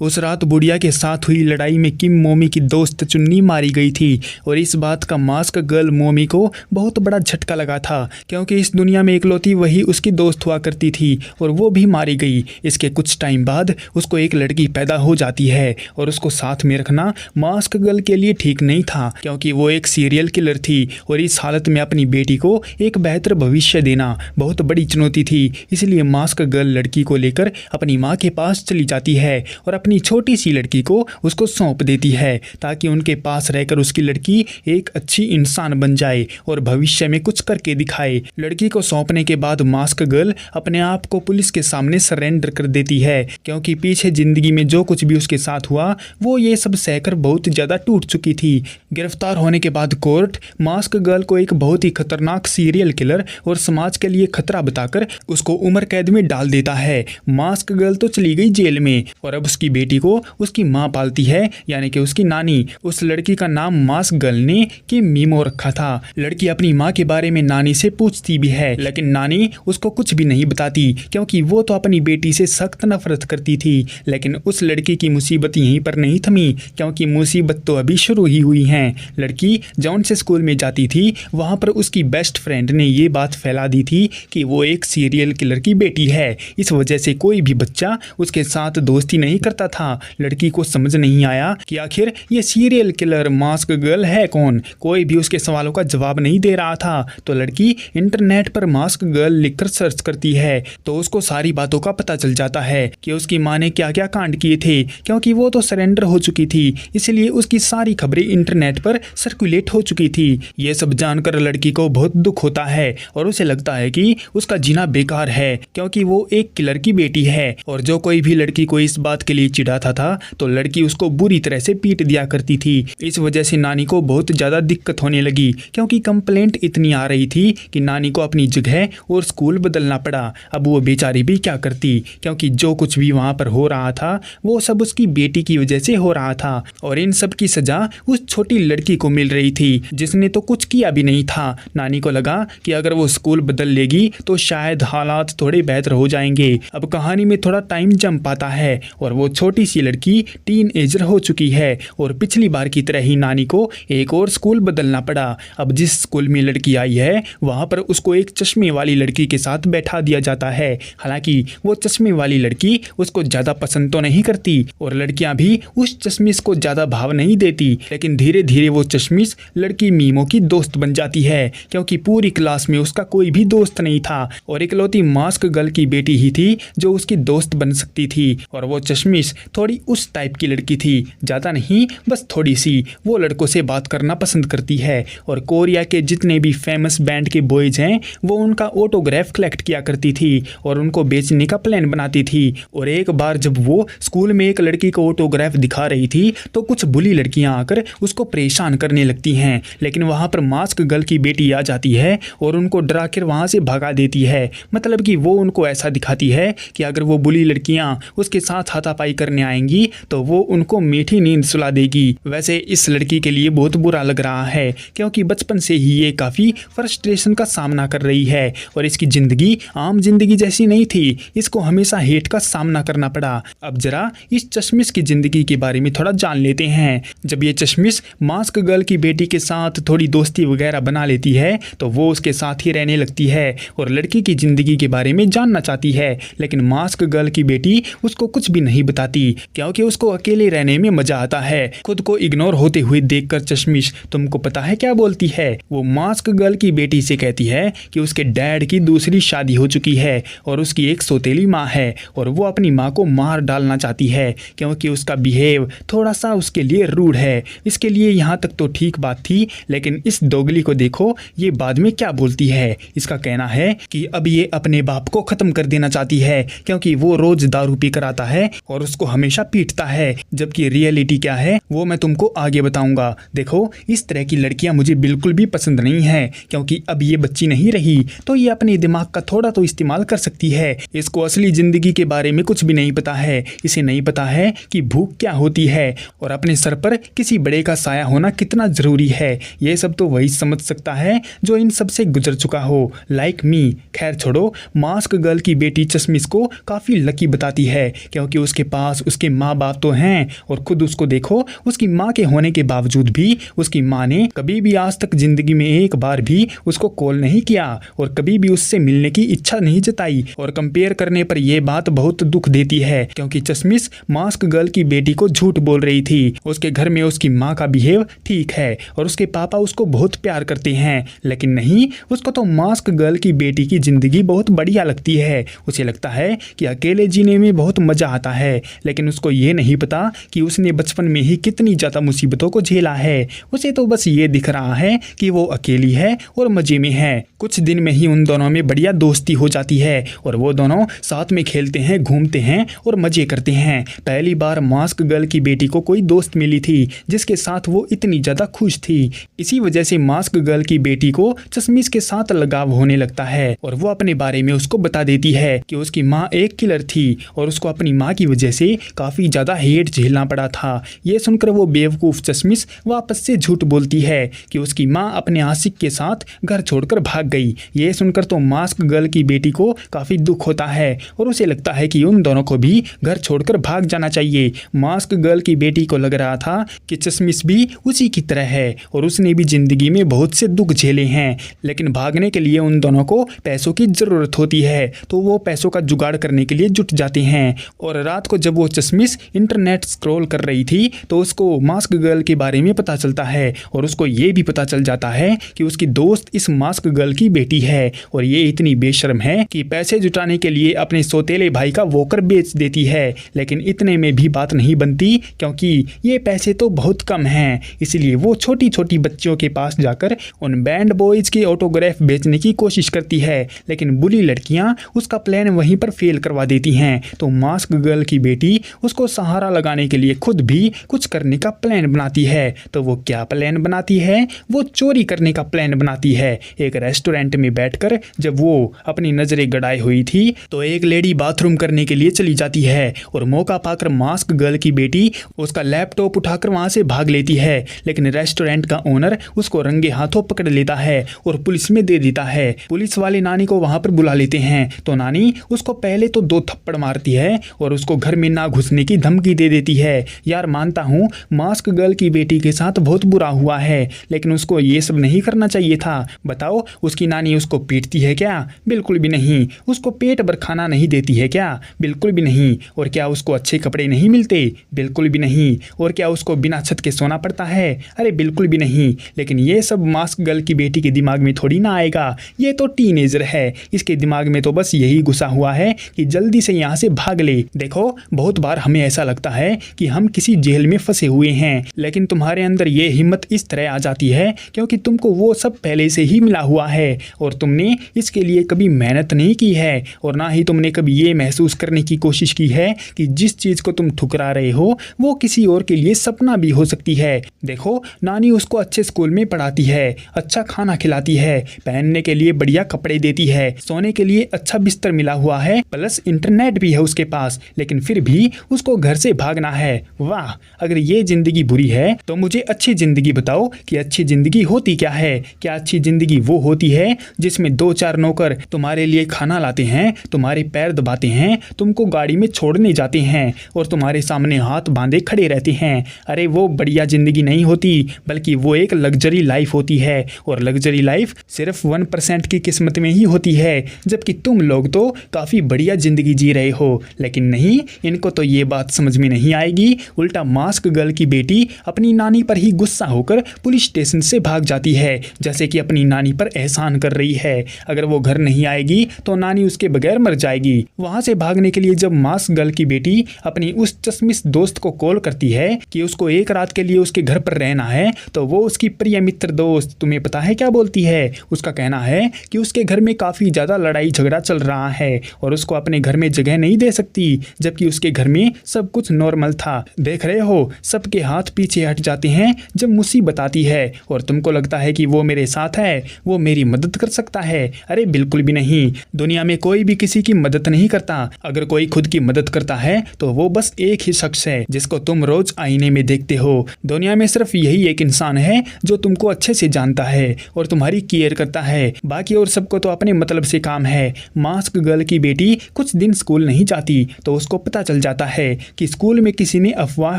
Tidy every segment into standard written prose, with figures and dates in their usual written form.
उस रात बुढ़िया के साथ हुई लड़ाई में किम मोमी की दोस्त चुन्नी मारी गई थी और इस बात का मास्क गर्ल मोमी को बहुत बड़ा झटका लगा था, क्योंकि इस दुनिया में इकलौती वही उसकी दोस्त हुआ करती थी और वो भी मारी गई। इसके कुछ टाइम बाद उसको एक लड़की पैदा हो जाती है और उसको साथ में रखना मास्क गर्ल के लिए ठीक नहीं था, क्योंकि वो एक सीरियल किलर थी और इस हालत में अपनी बेटी को एक बेहतर भविष्य देना बहुत बड़ी चुनौती थी। इसलिए मास्क गर्ल लड़की को लेकर अपनी माँ के पास चली जाती है और अपनी छोटी सी लड़की को उसको सौंप देती है, ताकि उनके पास रहकर उसकी लड़की एक अच्छी इंसान बन जाए और भविष्य में कुछ करके दिखाए। लड़की को सौंपने के बाद मास्क गर्ल अपने आप को पुलिस के सामने सरेंडर कर देती है, क्योंकि पीछे जिंदगी में जो कुछ भी उसके साथ हुआ वो ये सब सहकर बहुत ज़्यादा टूट चुकी थी। गिरफ्तार होने के बाद कोर्ट मास्क गर्ल को एक बहुत ही खतरनाक सीरियल किलर और समाज के लिए खतरा बताकर उसको उम्र कैद में डाल देता है। मास्क गर्ल तो चली गई जेल में और अब उसकी बेटी को उसकी माँ पालती है, यानी कि उसकी नानी। उस लड़की का नाम मास्क गर्ल ने किम मीमो रखा था। लड़की अपनी माँ के बारे में नानी से पूछती भी है, लेकिन नानी उसको कुछ भी नहीं बताती, क्योंकि वो तो अपनी बेटी से सख्त नफरत करती थी। लेकिन उस लड़की की मुसीबत यहीं पर नहीं थमी, क्योंकि मुसीबत तो अभी शुरू ही हुई है। लड़की जौन से स्कूल में जाती थी वहाँ पर उसकी बेस्ट फ्रेंड ने ये बात फैला दी थी कि वो एक सीरियल किलर की बेटी है। इस वजह से कोई भी बच्चा उसके साथ दोस्ती नहीं करता था। लड़की को समझ नहीं आया कि आखिर ये सीरियल किलर मास्क गर्ल है कौन। कोई भी उसके सवालों का जवाब नहीं दे रहा था, तो लड़की इंटरनेट पर मास्क गर्ल लिखकर सर्च करती है तो उसको सारी बातों का पता चल जाता है कि उसकी माँ ने क्या क्या कांड किए थे, क्योंकि वो तो सरेंडर हो चुकी थी, इसलिए उसकी सारी खबरें इंटरनेट पर सर्कुलेट हो चुकी थी। ये सब जानकर लड़की को बहुत दुख होता है और उसे लगता है कि उसका जीना बेकार है, क्योंकि वो एक किलर की बेटी है। और जो कोई भी लड़की को इस बात के लिए चिढ़ाता था तो लड़की उसको बुरी तरह से पीट दिया करती थी। इस वजह से नानी को बहुत ज़्यादा दिक्कत होने लगी, क्योंकि कंप्लेंट इतनी आ रही थी कि नानी को अपनी जगह और स्कूल बदलना पड़ा। अब वो बेचारी भी क्या करती, क्योंकि जो कुछ भी वहाँ पर हो रहा था वो सब उसकी बेटी की वजह से हो रहा था और इन सब की सजा उस छोटी लड़की को मिल रही थी जिसने तो कुछ किया भी नहीं था। नानी को लगा कि अगर वो स्कूल बदल लेगी तो शायद हालात थोड़े बेहतर हो जाएंगे। अब कहानी में थोड़ा टाइम जम पाता है और वो छोटी सी लड़की टीन एजर हो चुकी है और पिछली बार की तरह ही नानी को एक और स्कूल बदलना पड़ा। अब जिस स्कूल में लड़की आई है वहाँ पर उसको एक चश्मे वाली लड़की के साथ बैठा दिया जाता है। हालांकि वो चश्मे वाली लड़की उसको ज़्यादा पसंद तो नहीं करती और लड़कियां भी उस चश्मिश को ज़्यादा भाव नहीं देती, लेकिन धीरे धीरे वो चश्मिश लड़की मीमो की दोस्त बन जाती है, क्योंकि पूरी क्लास में उसका कोई भी दोस्त नहीं था और इकलौती मास्क गर्ल की बेटी ही थी जो उसकी दोस्त बन सकती थी। और वो चश्मिश थोड़ी उस टाइप की लड़की थी, ज़्यादा नहीं बस थोड़ी सी। वो लड़कों से बात करना पसंद करती है और कोरिया के जितने भी फेमस बैंड के बॉयज़ हैं वो उनका ऑटोग्राफ कलेक्ट किया करती थी और उनको बेचने का प्लान बनाती थी। और एक बार जब वो स्कूल में एक लड़की को ऑटोग्राफ दिखा रही थी तो कुछ बुली लड़कियां आकर उसको परेशान करने लगती हैं, लेकिन वहां पर मास्क गर्ल की बेटी आ जाती है और उनको डरा कर वहां से भगा देती है। मतलब कि वो उनको ऐसा दिखाती है कि अगर वो बुली लड़कियां उसके साथ हाथापाई करने आएंगी तो वो उनको मीठी नींद सुला देगी। वैसे इस लड़की के लिए बहुत बुरा लग रहा है, क्योंकि बचपन से ही ये काफ़ी फ्रस्ट्रेशन का सामना कर रही है और इसकी ज़िंदगी आम जिंदगी जैसी नहीं थी, इसको हमेशा हेट का सामना करना पड़ा। अब जरा इस चश्मिश की ज़िंदगी के बारे में थोड़ा जान लेते हैं। जब ये चश्मिश मास्क गर्ल की बेटी के साथ थोड़ी दोस्ती वगैरह बना लेती है तो वो उसके साथ ही रहने लगती है और लड़की की ज़िंदगी के बारे में जानना चाहती है, लेकिन मास्क गर्ल की बेटी उसको कुछ भी नहीं बताती, क्योंकि उसको अकेले रहने में मज़ा आता है। खुद को इग्नोर होते हुए देखकर चश्मिश तुमको पता है क्या बोलती है? वो मास्क गर्ल की बेटी से कहती है कि उसके डैड की दूसरी शादी हो चुकी है और उसकी एक सौतेली माँ है और वो अपनी माँ को मार डालना चाहती है, क्योंकि उसका बिहेव थोड़ा सा उसके लिए रूड है। इसके लिए यहाँ तक तो ठीक बात थी, लेकिन इस दोगली को देखो ये बाद में क्या बोलती है। इसका कहना है कि अब ये अपने बाप को ख़त्म कर देना चाहती है, क्योंकि वो रोज़ दारू पी कर आता है और उसको हमेशा पीटता है, जबकि रियलिटी क्या है वो मैं तुमको आगे बताऊंगा। देखो इस तरह की लड़कियां मुझे बिल्कुल भी पसंद नहीं है, क्योंकि अब ये बच्ची नहीं रही तो ये अपने दिमाग का थोड़ा तो इस्तेमाल कर सकती है। इसको असली ज़िंदगी के बारे में कुछ भी नहीं पता है। इसे नहीं पता है कि भूख क्या होती है और अपने सर पर किसी बड़े का साया होना कितना ज़रूरी है। ये सब तो वही समझ सकता है जो इन सब से गुजर चुका हो, लाइक मी। खैर छोड़ो, मास्क गर्ल की बेटी चश्मिश को काफ़ी लकी बताती है, क्योंकि उसके पास पास उसके माँ बाप तो हैं, और खुद उसको देखो, उसकी माँ के होने के बावजूद भी उसकी माँ ने कभी भी आज तक जिंदगी में एक बार भी उसको कॉल नहीं किया और कभी भी उससे मिलने की इच्छा नहीं जताई। और कंपेयर करने पर यह बात बहुत दुख देती है, क्योंकि चश्मिश मास्क गर्ल की बेटी को झूठ बोल रही थी। उसके घर में उसकी माँ का बिहेव ठीक है और उसके पापा उसको बहुत प्यार करते हैं, लेकिन नहीं, उसको तो मास्क गर्ल की बेटी की जिंदगी बहुत बढ़िया लगती है। उसे लगता है कि अकेले जीने में बहुत मजा आता है, लेकिन उसको ये नहीं पता कि उसने बचपन में ही कितनी ज्यादा मुसीबतों को झेला है। उसे तो बस ये दिख रहा है कि वो अकेली है और मजे में है। कुछ दिन में ही उन दोनों में बढ़िया दोस्ती हो जाती है और वो दोनों साथ में खेलते हैं, घूमते हैं और मजे करते हैं। पहली बार मास्क गर्ल की बेटी को कोई दोस्त मिली थी जिसके साथ वो इतनी ज्यादा खुश थी। इसी वजह से मास्क गर्ल की बेटी को चश्मिश के साथ लगाव होने लगता है और वो अपने बारे में उसको बता देती है कि उसकी माँ एक किलर थी और उसको अपनी माँ की वजह से काफी ज्यादा हेट झेलना पड़ा था। ये सुनकर वो बेवकूफ चश्मिश वापस से झूठ बोलती है कि उसकी माँ अपने आशिक के साथ घर छोड़कर भाग गई। ये सुनकर तो मास्क गर्ल की बेटी को काफी दुख होता है और उसे लगता है कि उन दोनों को भी घर छोड़कर भाग जाना चाहिए। मास्क गर्ल की बेटी को लग रहा था कि चश्मिश भी उसी की तरह है और उसने भी जिंदगी में बहुत से दुख झेले हैं, लेकिन भागने के लिए उन दोनों को पैसों की जरूरत होती है, तो वो पैसों का जुगाड़ करने के लिए जुट जाते हैं। और रात को जब वो चश्मिश इंटरनेट स्क्रॉल कर रही थी तो उसको मास्क गर्ल के बारे में पता चलता है और उसको ये भी पता चल जाता है कि उसकी दोस्त इस मास्क गर्ल की बेटी है और ये इतनी बेशर्म है कि पैसे जुटाने के लिए अपने सौतेले भाई का वॉकर बेच देती है। लेकिन इतने में भी बात नहीं बनती, क्योंकि ये पैसे तो बहुत कम हैं। इसलिए वो छोटी छोटी बच्चियों के पास जाकर उन बैंड बॉयज के ऑटोग्राफ बेचने की कोशिश करती है, लेकिन बुली लड़कियां उसका प्लान वहीं पर फेल करवा देती हैं। तो मास्क गर्ल की बेटी उसको सहारा लगाने के लिए खुद भी कुछ करने का प्लान बनाती है। तो वो क्या प्लान बनाती है? वो चोरी करने का प्लान बनाती है। एक रेस्टोरेंट में बैठकर जब वो अपनी नजरें गड़ाई हुई थी तो एक लेडी बाथरूम करने के लिए चली जाती है और मौका पाकर मास्क गर्ल की बेटी उसका लैपटॉप उठाकर वहां से भाग लेती है, लेकिन रेस्टोरेंट का ओनर उसको रंगे हाथों पकड़ लेता है और पुलिस में दे देता है। पुलिस वाले नानी को वहां पर बुला लेते हैं तो नानी उसको पहले तो 2 थप्पड़ मारती है और उसको घर में ना घुसने की धमकी दे देती है। यार मानता हूँ मास्क गर्ल की बेटी के साथ बहुत बुरा हुआ है, लेकिन उसको ये सब नहीं करना चाहिए था। बताओ, उसकी नानी उसको पीटती है क्या? बिल्कुल भी नहीं। उसको पेट भर खाना नहीं देती है क्या? बिल्कुल भी नहीं। और क्या उसको अच्छे कपड़े नहीं मिलते? बिल्कुल भी नहीं। और क्या उसको बिना छत के सोना पड़ता है? अरे बिल्कुल भी नहीं। लेकिन ये सब मास्क गर्ल की बेटी के दिमाग में थोड़ी ना आएगा। ये तो टीनेजर है, इसके दिमाग में तो बस यही घुसा हुआ है कि जल्दी से यहाँ से भाग ले। देखो, बहुत बार हमें ऐसा लगता है कि हम किसी जेल में फंसे हुए हैं, लेकिन तुम्हारे अंदर ये हिम्मत इस तरह आ जाती है क्योंकि तुमको वो सब पहले से ही मिला हुआ है और तुमने इसके लिए कभी मेहनत नहीं की है और ना ही तुमने कभी ये महसूस करने की कोशिश की है कि जिस चीज को तुम ठुकरा रहे हो वो किसी और के लिए सपना भी हो सकती है। देखो, नानी उसको अच्छे स्कूल में पढ़ाती है, अच्छा खाना खिलाती है, पहनने के लिए बढ़िया कपड़े देती है, सोने के लिए अच्छा बिस्तर मिला हुआ है, प्लस इंटरनेट भी है उसके पास, लेकिन फिर भी उसको घर से भागना है। वाह, अगर ये जिंदगी बुरी है तो मुझे अच्छी जिंदगी बताओ कि अच्छी जिंदगी होती क्या है। क्या अच्छी जिंदगी वो होती है जिसमें 2-4 नौकर तुम्हारे लिए खाना लाते हैं, तुम्हारे पैर दबाते हैं, तुमको गाड़ी में छोड़ने जाते हैं और तुम्हारे सामने हाथ बांधे खड़े रहते हैं? अरे वो बढ़िया जिंदगी नहीं होती, बल्कि वो एक लग्जरी लाइफ होती है और लग्जरी लाइफ सिर्फ 1% की किस्मत में ही होती है, जबकि तुम लोग तो काफी बढ़िया जिंदगी जी रहे हो। लेकिन नहीं, इनको तो ये बात समझ में नहीं आएगी। उल्टा मास्क गर्ल की बेटी अपनी नानी पर ही गुस्सा होकर पुलिस स्टेशन से भाग जाती है, जैसे कि अपनी नानी पर एहसान कर रही है। अगर वो घर नहीं आएगी तो नानी उसके बगैर मर जाएगी। वहां से भागने के लिए जब मास्क गर्ल की बेटी अपनी उस चश्मिश दोस्त को कॉल करती है कि उसको एक रात के लिए उसके घर पर रहना है, तो वो उसकी प्रिय मित्र दोस्त तुम्हें पता है क्या बोलती है? उसका कहना है कि उसके घर में काफी ज्यादा लड़ाई झगड़ा चल रहा है और उसको अपने घर में जगह नहीं दे सकती, जबकि उसके घर में सब कुछ नॉर्मल था। देख रहे हो, सबके हाथ पीछे हट जाते हैं जब मुसीबत आती है और तुमको लगता है कि वो मेरे साथ है, वो मेरी मदद कर सकता है। अरे बिल्कुल भी नहीं। दुनिया में कोई भी किसी की मदद नहीं करता। अगर कोई खुद की मदद करता है तो वो बस एक ही शख्स है जिसको तुम रोज आईने में देखते हो। दुनिया में सिर्फ यही एक इंसान है जो तुमको अच्छे से जानता है और तुम्हारी केयर करता है। बाकी और सबको तो अपने मतलब से काम है। मास्क गर्ल की बेटी कुछ दिन स्कूल नहीं जाती तो उसको पता चल चल जाता है कि स्कूल में किसी ने अफवाह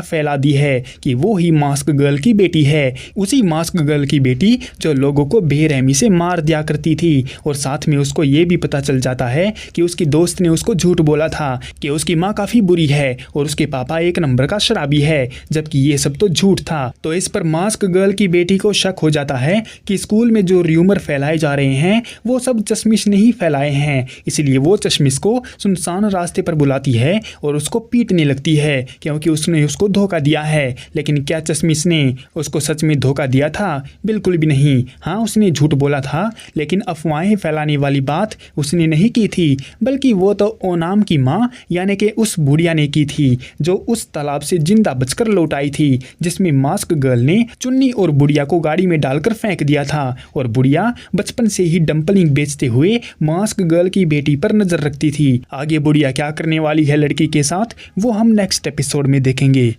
फैला दी है कि वो ही मास्क गर्ल की बेटी है, उसी मास्क गर्ल की बेटी जो लोगों को बेरहमी से मार दिया करती थी। और साथ में उसको ये भी पता चल जाता है कि उसकी दोस्त ने उसको झूठ बोला था कि उसकी माँ काफ़ी बुरी है और उसके पापा एक नंबर का शराबी है, जबकि ये सब तो झूठ था। तो इस पर मास्क गर्ल की बेटी को शक हो जाता है कि स्कूल में जो र्यूमर फैलाए जा रहे हैं वो सब चश्मिश ने ही फैलाए हैं। इसलिए वो चश्मिश को सुनसान रास्ते पर बुलाती है और उसको पीटने लगती है क्योंकि उसने उसको धोखा दिया है। लेकिन क्या चश्मिश ने उसको सच में धोखा दिया था? बिल्कुल भी नहीं। हाँ, उसने झूठ बोला था, लेकिन अफवाहें फैलाने वाली बात उसने नहीं की थी, बल्कि वो तो ओनाम की माँ यानी कि उस बुढ़िया ने की थी जो उस तालाब से जिंदा बचकर लौट आई थी, जिसमें मास्क गर्ल ने चुन्नी और बुढ़िया को गाड़ी में डालकर फेंक दिया था। और बुढ़िया बचपन से ही डंपलिंग बेचते हुए मास्क गर्ल की बेटी पर नजर रखती थी। आगे बुढ़िया क्या करने वाली है लड़की के साथ वो हम नेक्स्ट एपिसोड में देखेंगे।